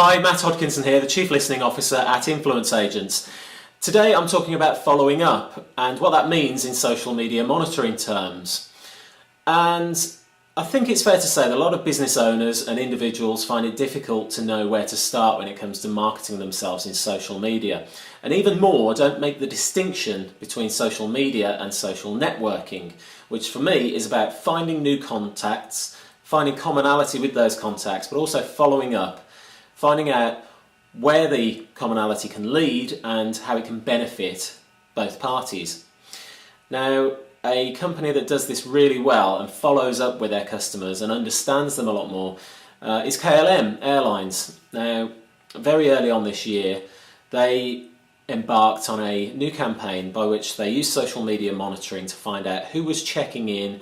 Hi, Matt Hodkinson here, the Chief Listening Officer at Influence Agents. Today I'm talking about following up and what that means in social media monitoring terms. And I think it's fair to say that a lot of business owners and individuals find it difficult to know where to start when it comes to marketing themselves in social media. And even more, don't make the distinction between social media and social networking, which for me is about finding new contacts, finding commonality with those contacts, but also following up, finding out where the commonality can lead and how it can benefit both parties. Now, a company that does this really well and follows up with their customers and understands them a lot more is KLM Airlines. Now, very early on this year, they embarked on a new campaign by which they used social media monitoring to find out who was checking in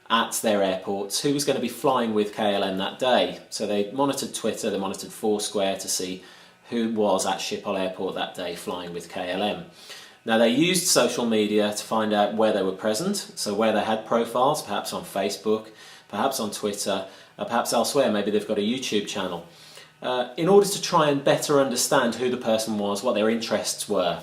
at their airports, who was going to be flying with KLM that day. So they monitored Twitter, they monitored Foursquare to see who was at Schiphol Airport that day flying with KLM. Now they used social media to find out where they were present, so where they had profiles, perhaps on Facebook, perhaps on Twitter, perhaps elsewhere, maybe they've got a YouTube channel, in order to try and better understand who the person was, what their interests were,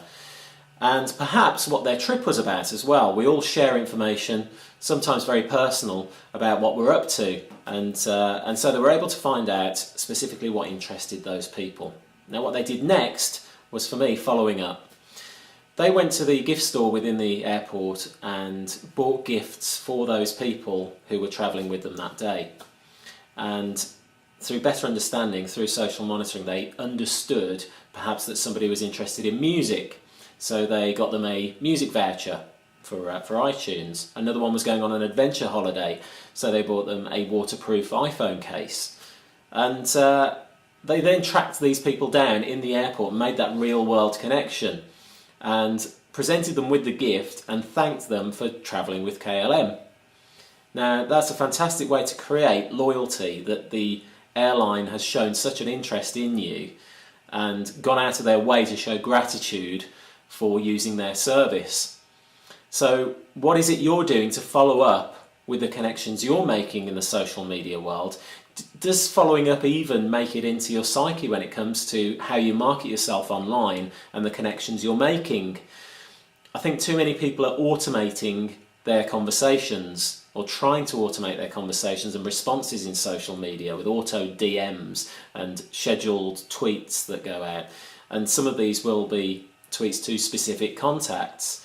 and perhaps what their trip was about as well. We all share information, sometimes very personal, about what we're up to, and so they were able to find out specifically what interested those people. Now what they did next was, for me, following up. They went to the gift store within the airport and bought gifts for those people who were travelling with them that day. And through better understanding, through social monitoring, they understood perhaps that somebody was interested in music. So they got them a music voucher for iTunes. Another one was going on an adventure holiday, so they bought them a waterproof iPhone case. And they then tracked these people down in the airport and made that real world connection and presented them with the gift and thanked them for travelling with KLM. Now that's a fantastic way to create loyalty, that the airline has shown such an interest in you and gone out of their way to show gratitude for using their service. So what is it you're doing to follow up with the connections you're making in the social media world? Does following up even make it into your psyche when it comes to how you market yourself online and the connections you're making? I think too many people are automating their conversations, or trying to automate their conversations and responses in social media with auto DMs and scheduled tweets that go out. And some of these will be tweets to specific contacts.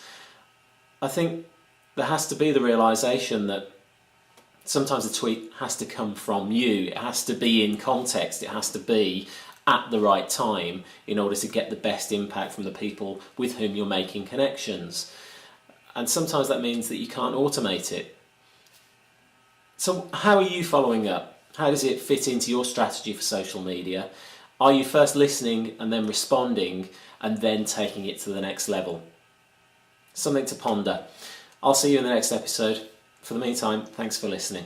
I think there has to be the realisation that sometimes a tweet has to come from you. It has to be in context. It has to be at the right time in order to get the best impact from the people with whom you're making connections. And sometimes that means that you can't automate it. So how are you following up? How does it fit into your strategy for social media? Are you first listening and then responding and then taking it to the next level? Something to ponder. I'll see you in the next episode. For the meantime, thanks for listening.